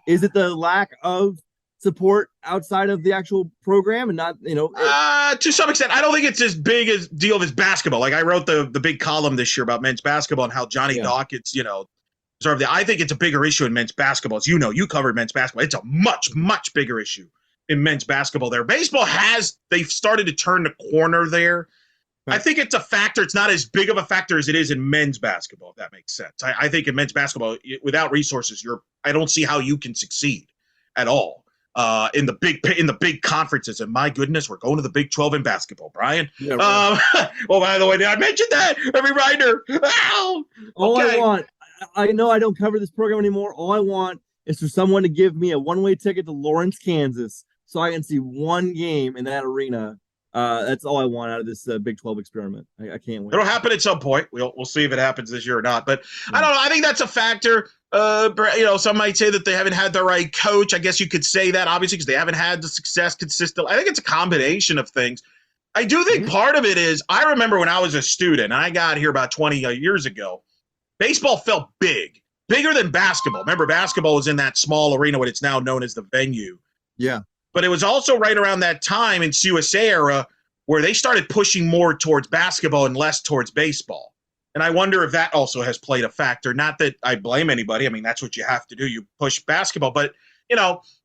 Is it the lack of support outside of the actual program and not, to some extent, I don't think it's as big a deal as basketball. Like I wrote the big column this year about men's basketball and how Johnny Dawkins, I think it's a bigger issue in men's basketball. As you covered men's basketball. It's a much, much bigger issue in men's basketball there. Baseball they've started to turn the corner there. Right. I think it's a factor. It's not as big of a factor as it is in men's basketball, if that makes sense. I think in men's basketball, without resources, I don't see how you can succeed at all. In the big conferences, and my goodness, we're going to the Big 12 in basketball, Brian. Yeah, right. Well, by the way, did I mention that? Every writer. All I want, I know I don't cover this program anymore. All I want is for someone to give me a one-way ticket to Lawrence, Kansas, so I can see one game in that arena. That's all I want out of this Big 12 experiment. I can't wait. It'll happen at some point. We'll see if it happens this year or not. But I don't know. I think that's a factor. Some might say that they haven't had the right coach. I guess you could say that, obviously, because they haven't had the success consistently. I think it's a combination of things. I do think part of it is, I remember when I was a student, and I got here about 20 years ago, baseball felt bigger than basketball. Remember, basketball was in that small arena, what it's now known as the Venue. Yeah. But it was also right around that time in CUSA era where they started pushing more towards basketball and less towards baseball. And I wonder if that also has played a factor. Not that I blame anybody. I mean, that's what you have to do. You push basketball. But,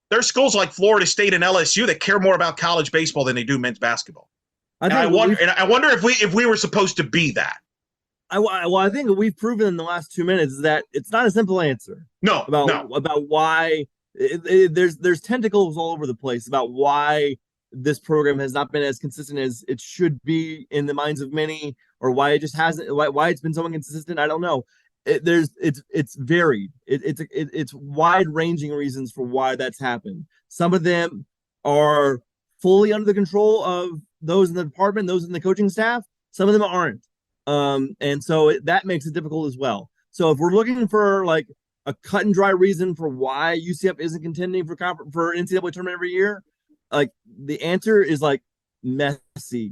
there's schools like Florida State and LSU that care more about college baseball than they do men's basketball. I wonder if we were supposed to be that. I think what we've proven in the last 2 minutes is that it's not a simple answer. No. About why there's tentacles all over the place about why this program has not been as consistent as it should be in the minds of many, or why it just hasn't, why it's been so inconsistent. I don't know. It's varied. It's wide ranging reasons for why that's happened. Some of them are fully under the control of those in the department, those in the coaching staff. Some of them aren't. And so that makes it difficult as well. So if we're looking for like a cut and dry reason for why UCF isn't contending for NCAA tournament every year, like the answer is like messy.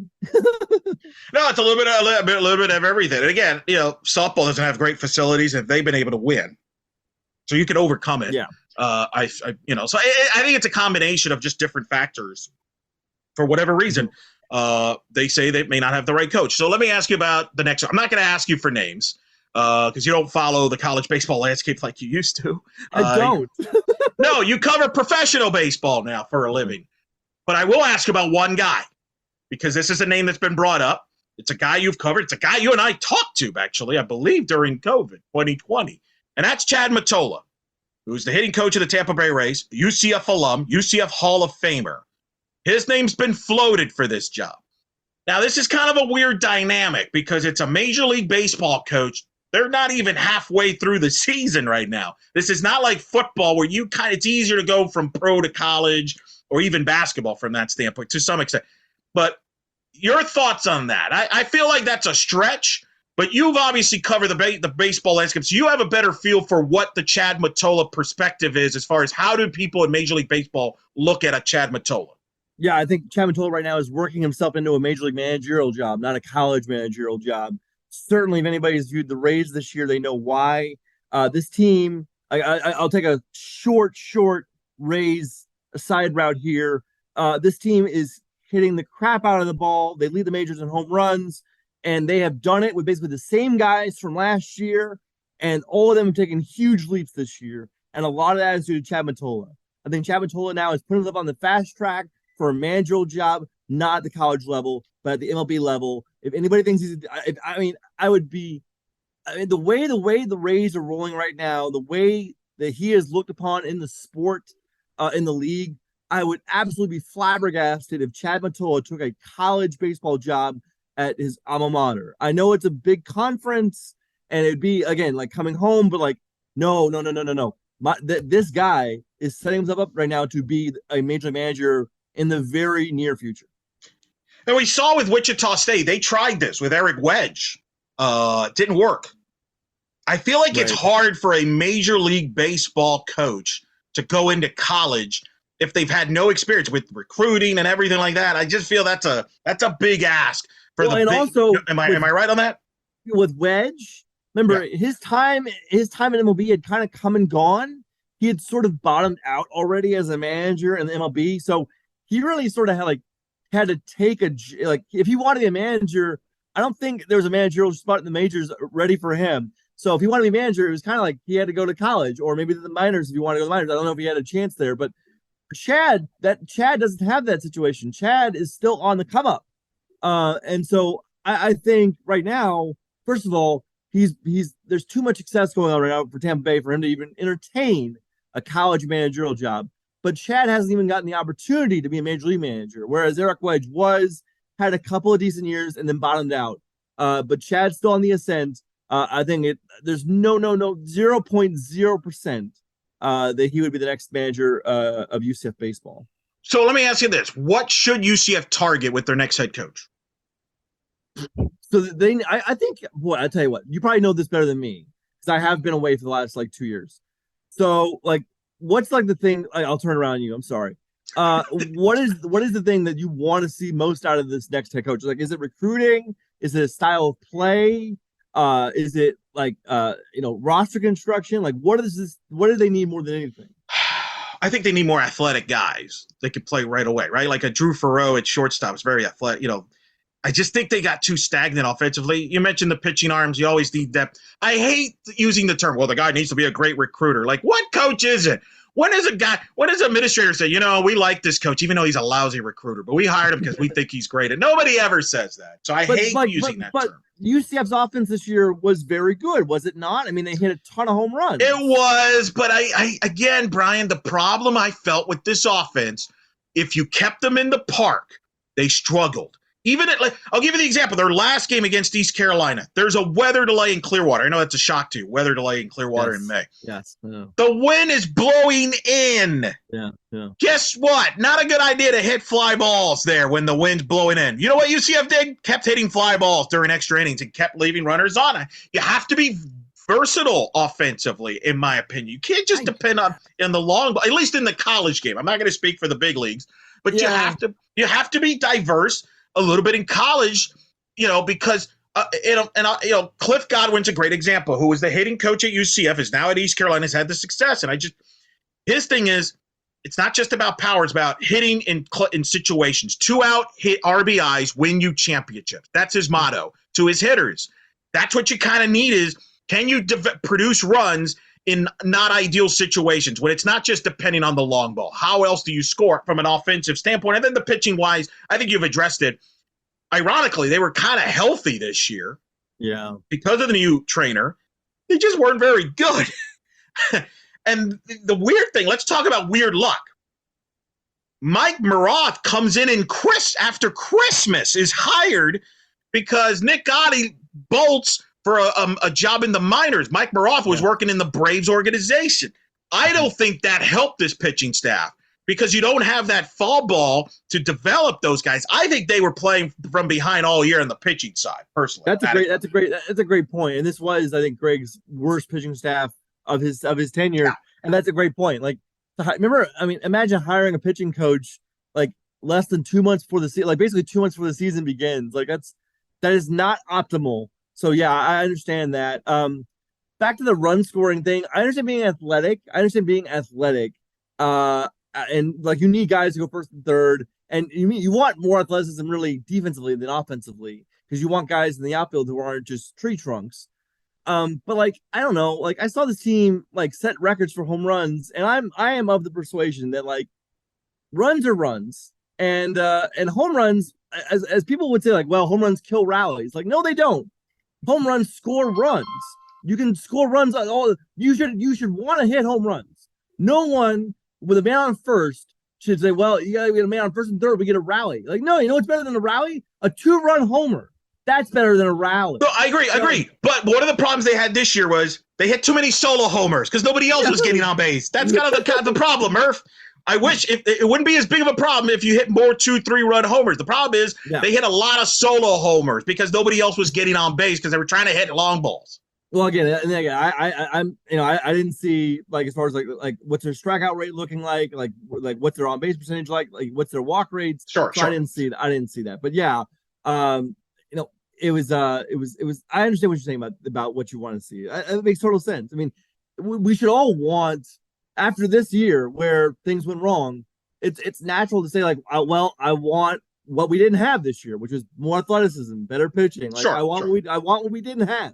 No, it's a little bit of everything. And again, softball doesn't have great facilities, and they've been able to win, so you can overcome it. Yeah. So I think it's a combination of just different factors. For whatever reason, they say they may not have the right coach. So let me ask you about the next one. I'm not going to ask you for names because you don't follow the college baseball landscape like you used to. I don't. No, you cover professional baseball now for a living. But I will ask about one guy, because this is a name that's been brought up. It's a guy you've covered. It's a guy you and I talked to, actually, I believe, during COVID 2020. And that's Chad Mottola, who's the hitting coach of the Tampa Bay Rays, the UCF alum, UCF Hall of Famer. His name's been floated for this job. Now, this is kind of a weird dynamic because it's a Major League Baseball coach. They're not even halfway through the season right now. This is not like football where it's easier to go from pro to college, or even basketball from that standpoint to some extent. But your thoughts on that? I feel like that's a stretch, but you've obviously covered the baseball landscape, so you have a better feel for what the Chad Mottola perspective is as far as how do people in Major League Baseball look at a Chad Mottola? Yeah, I think Chad Mottola right now is working himself into a Major League managerial job, not a college managerial job. Certainly, if anybody's viewed the Rays this year, they know why. This team, I'll take a short Rays side route here. This team is hitting the crap out of the ball. They lead the majors in home runs. and they have done it with basically the same guys from last year, and all of them have taken huge leaps this year. And a lot of that is due to Chad Mottola. I think Chad Mottola now is putting himself on the fast track for a managerial job, not at the college level, but at the MLB level. If anybody thinks he's, I would be. I mean, the way the Rays are rolling right now, the way that he is looked upon in the sport, in the league, I would absolutely be flabbergasted if Chad Mottola took a college baseball job at his alma mater. I know it's a big conference, and it'd be again like coming home, but like no. This guy is setting himself up right now to be a major league manager in the very near future. And we saw with Wichita State, they tried this with Eric Wedge. It didn't work. I feel like it's hard for a Major League Baseball coach to go into college if they've had no experience with recruiting and everything like that. I just feel that's a big ask for also, am I right on that? With Wedge, remember his time in MLB had kind of come and gone. He had sort of bottomed out already as a manager in the MLB, so he really sort of had to take if he wanted to be a manager. I don't think there was a managerial spot in the majors ready for him. So if he wanted to be a manager, it was kind of like he had to go to college or maybe to the minors if you want to go to the minors. I don't know if he had a chance there, but Chad doesn't have that situation. Chad is still on the come up. And so I think right now, first of all, there's too much success going on right now for Tampa Bay for him to even entertain a college managerial job. But Chad hasn't even gotten the opportunity to be a major league manager, whereas Eric Wedge had a couple of decent years and then bottomed out. But Chad's still on the ascent. I think there's no 0.0% that he would be the next manager of UCF baseball. So let me ask you this. What should UCF target with their next head coach? So I think, I tell you what, you probably know this better than me because I have been away for the last 2 years. So what's the thing? I'll turn around on you. I'm sorry. What is the thing that you want to see most out of this next head coach? Is it recruiting? Is it a style of play? Is it roster construction? What do they need more than anything? I think they need more athletic guys that could play right away, right? Like a Drew Farrow at shortstop is very athletic. I just think they got too stagnant offensively. You mentioned the pitching arms. You always need depth. I hate using the term, well, the guy needs to be a great recruiter. What coach is it? When does an administrator say, we like this coach, even though he's a lousy recruiter, but we hired him because we think he's great? And nobody ever says that. So I hate using that term. UCF's offense this year was very good, was it not? I mean, they hit a ton of home runs. It was, but again, Brian, the problem I felt with this offense, if you kept them in the park, they struggled. Even I'll give you the example. Their last game against East Carolina, there's a weather delay in Clearwater. I know that's a shock to you. Weather delay in Clearwater in May. Yes. Yeah. The wind is blowing in. Yeah. Guess what? Not a good idea to hit fly balls there when the wind's blowing in. You know what UCF did? Kept hitting fly balls during extra innings and kept leaving runners on. You have to be versatile offensively, in my opinion. You can't just depend on in the long ball, at least in the college game. I'm not going to speak for the big leagues, but you have to be diverse a little bit in college, because Cliff Godwin's a great example, who was the hitting coach at UCF, is now at East Carolina, has had the success. And his thing is, it's not just about power, it's about hitting in situations. 2 out hit RBIs win you championships. That's his motto to his hitters. That's what you kind of need is, can you produce runs in not ideal situations when it's not just depending on the long ball? How else do you score from an offensive standpoint? And then the pitching wise, I think you've addressed it. Ironically, they were kind of healthy this year. Yeah. Because of the new trainer. They just weren't very good. And the weird thing, let's talk about weird luck. Mike Maroth comes in after Christmas, is hired because Nick Gotti bolts for a job in the minors. Mike Maroth was working in the Braves organization. I don't think that helped this pitching staff because you don't have that fall ball to develop those guys. I think they were playing from behind all year on the pitching side, personally. That's a great point. And this was, I think, Greg's worst pitching staff of his tenure. Yeah. And that's a great point. Imagine hiring a pitching coach less than 2 months before the season, basically 2 months before the season begins. That is not optimal. So yeah, I understand that. Back to the run scoring thing. I understand being athletic. And you need guys to go first and third, and you want more athleticism really defensively than offensively because you want guys in the outfield who aren't just tree trunks. But like, I don't know, like I saw this team like set records for home runs, and I am of the persuasion that like runs are runs, and home runs, as people would say, like, well, home runs kill rallies. Like, no, they don't. Home runs score runs. You can score runs on all. You should want to hit home runs. No one with a man on first should say, well, you gotta get a man on first and third, we get a rally. Like, no, you know what's better than a rally? A 2-run homer. That's better than a rally. No, I agree. But one of the problems they had this year was they had too many solo homers because nobody else was getting on base. That's kind of the problem, Murph. I wish it wouldn't be as big of a problem if you hit more 2-3-run homers. The problem is they hit a lot of solo homers because nobody else was getting on base because they were trying to hit long balls. Well, again, I didn't see, like, as far as like what's their strikeout rate looking like what's their on base percentage like what's their walk rates. Sure. I didn't see that, but yeah, it was I understand what you're saying about what you want to see. It makes total sense. I mean, we should all want, after this year where things went wrong, it's natural to say, like, I want what we didn't have this year, which was more athleticism, better pitching. Like, I want what we didn't have.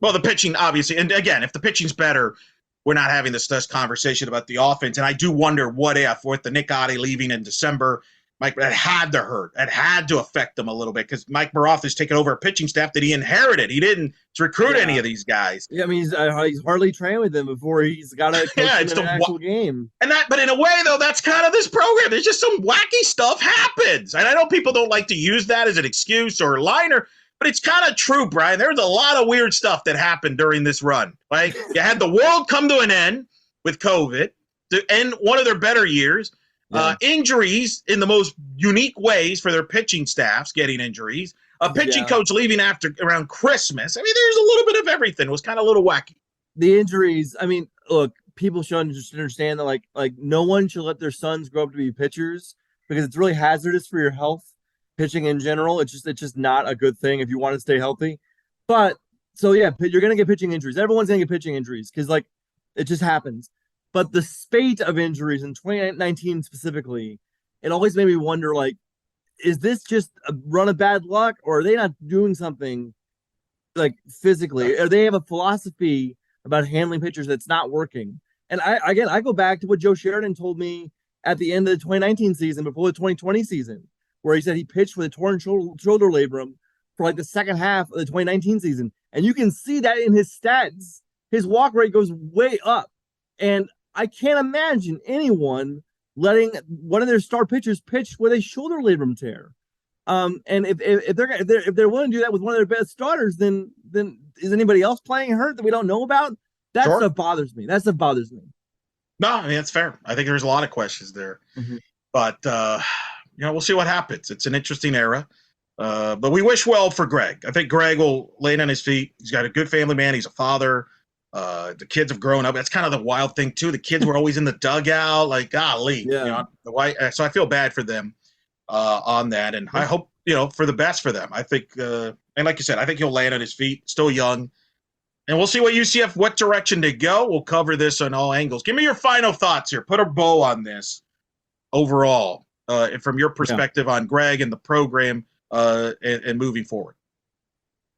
Well, the pitching, obviously, and again, if the pitching's better, we're not having this conversation about the offense. And I do wonder what if, with the Nick Gotti leaving in December, Mike, that had to hurt. It had to affect them a little bit because Mike Baroff has taken over a pitching staff that he inherited. He didn't recruit any of these guys. Yeah, I mean, he's hardly trained with them before he's got to coach in an actual game. But in a way, though, that's kind of this program. There's just some wacky stuff happens. And I know people don't like to use that as an excuse or a liner, but it's kind of true, Brian. There's a lot of weird stuff that happened during this run. Like, you had the world come to an end with COVID to end one of their better years. Injuries in the most unique ways for their pitching staffs, getting injuries. A pitching coach leaving around Christmas. I mean, there's a little bit of everything. It was kind of a little wacky. The injuries, I mean, look, people should understand that like no one should let their sons grow up to be pitchers because it's really hazardous for your health. Pitching in general, it's just not a good thing if you want to stay healthy. But so yeah, you're gonna get pitching injuries. Everyone's gonna get pitching injuries because like it just happens. But the spate of injuries in 2019 specifically, it always made me wonder, like, is this just a run of bad luck, or are they not doing something like physically? Or they have a philosophy about handling pitchers that's not working? And I go back to what Joe Sheridan told me at the end of the 2019 season before the 2020 season, where he said he pitched with a torn shoulder labrum for like the second half of the 2019 season. And you can see that in his stats. His walk rate goes way up. And I can't imagine anyone letting one of their star pitchers pitch with a shoulder labrum tear. And if they're willing to do that with one of their best starters, then is anybody else playing hurt that we don't know about? That's what bothers me. That's what bothers me. No, I mean, that's fair. I think there's a lot of questions there. Mm-hmm. But we'll see what happens. It's an interesting era. But we wish well for Greg. I think Greg will land on his feet. He's got a good family man. He's a father. The kids have grown up. That's kind of the wild thing, too. The kids were always in the dugout. Like, golly. Yeah. So I feel bad for them on that. And I hope, for the best for them. I think, and like you said, I think he'll land on his feet. Still young. And we'll see what direction they go. We'll cover this on all angles. Give me your final thoughts here. Put a bow on this overall, from your perspective on Greg and the program and moving forward.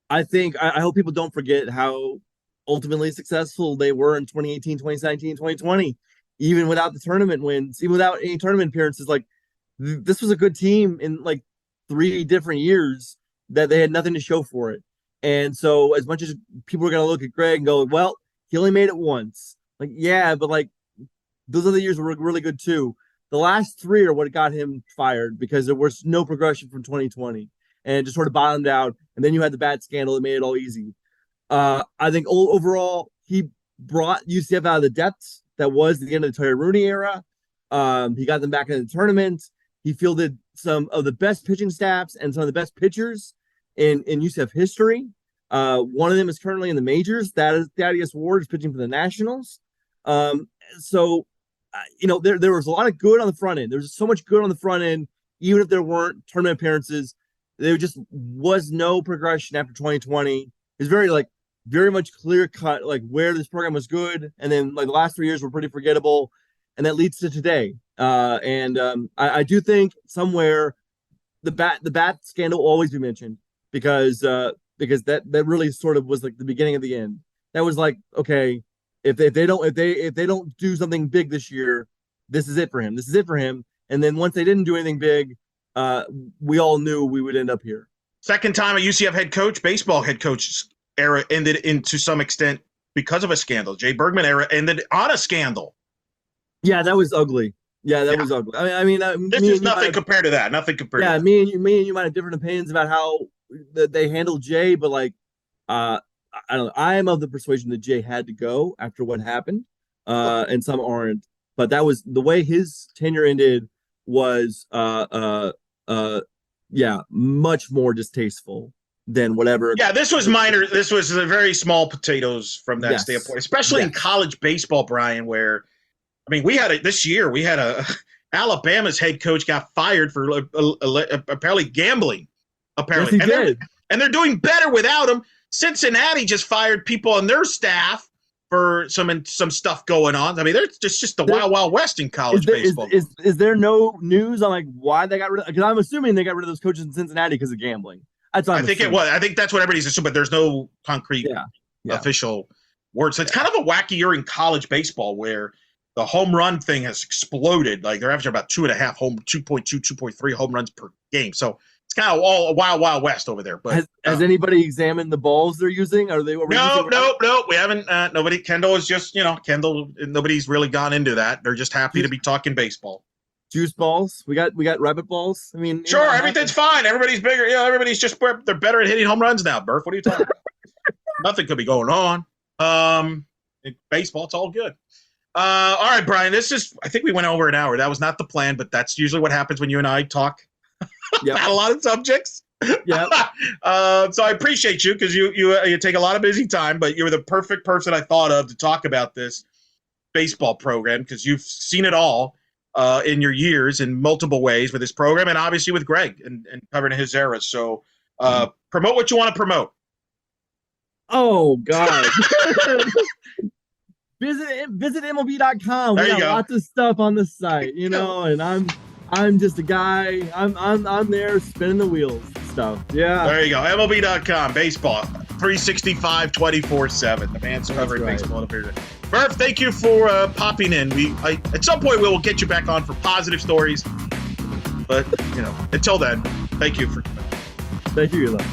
I hope people don't forget how ultimately successful they were in 2018, 2019, 2020, even without the tournament wins, even without any tournament appearances. Like, this was a good team in like 3 different years that they had nothing to show for it. And so as much as people are going to look at Greg and go, well, he only made it once. Like, yeah, but like those other years were really good too. The last 3 are what got him fired because there was no progression from 2020 and it just sort of bottomed out. And then you had the bad scandal that made it all easy. I think overall, he brought UCF out of the depths that was the end of the Terry Rooney era. He got them back in the tournament. He fielded some of the best pitching staffs and some of the best pitchers in UCF history. One of them is currently in the majors. That is Thaddeus Ward, is pitching for the Nationals. So there was a lot of good on the front end. There was so much good on the front end, even if there weren't tournament appearances. There just was no progression after 2020. It's very much clear cut, like where this program was good. And then like the last 3 years were pretty forgettable. And that leads to today. I do think somewhere the bat scandal will always be mentioned because that really sort of was like the beginning of the end. That was like, okay, if they don't do something big this year, this is it for him. This is it for him. And then once they didn't do anything big, we all knew we would end up here. Second time a UCF baseball head coach era ended to some extent because of a scandal. Jay Bergman era ended on a scandal. Yeah, that was ugly. Yeah, that was ugly. I mean, this is nothing compared to that. Nothing compared. Yeah, to that. me and you might have different opinions about how they handled Jay, but like, I don't know. I am of the persuasion that Jay had to go after what happened, and some aren't. But that was the way his tenure ended. Was much more distasteful than whatever. Yeah, this was minor. This was a very small potatoes from that standpoint, especially in college baseball, Brian, where, I mean, this year we had Alabama's head coach got fired for apparently gambling. Apparently. Yes, he did. And they're doing better without him. Cincinnati just fired people on their staff for some stuff going on. I mean, there's just the wild, wild west in college baseball. Is there no news on like why they got rid of? Because I'm assuming they got rid of those coaches in Cincinnati because of gambling. I think it was. I think that's what everybody's assuming, but there's no concrete official word. So it's kind of a wacky year in college baseball where the home run thing has exploded. Like they're averaging about 2.5 2.3 home runs per game. So it's kind of all a wild, wild west over there. But has anybody examined the balls they're using? Are they? No. We haven't. Nobody. Kendall is just, Kendall. Nobody's really gone into that. They're just happy to be talking baseball. Juice balls. We got rabbit balls. I mean, sure, everything's fine. Everybody's bigger. Everybody's just they're better at hitting home runs now. Burf, what are you talking about? Nothing could be going on. In baseball, it's all good. All right, Brian. I think we went over an hour. That was not the plan, but that's usually what happens when you and I talk. About a lot of subjects. Yeah. So I appreciate you because you take a lot of busy time, but you're the perfect person I thought of to talk about this baseball program because you've seen it all in your years in multiple ways with this program and obviously with Greg and covering his era. So promote what you want to promote. Oh God. Visit MLB.com. We got lots of stuff on the site, and I'm just a guy. I'm there spinning the wheels stuff. Yeah. There you go. MLB.com. Baseball. 365 24/7. The man's covering baseball. Murph, thank you for popping in. At some point we will get you back on for positive stories. But until then, thank you for. Thank you, Eli.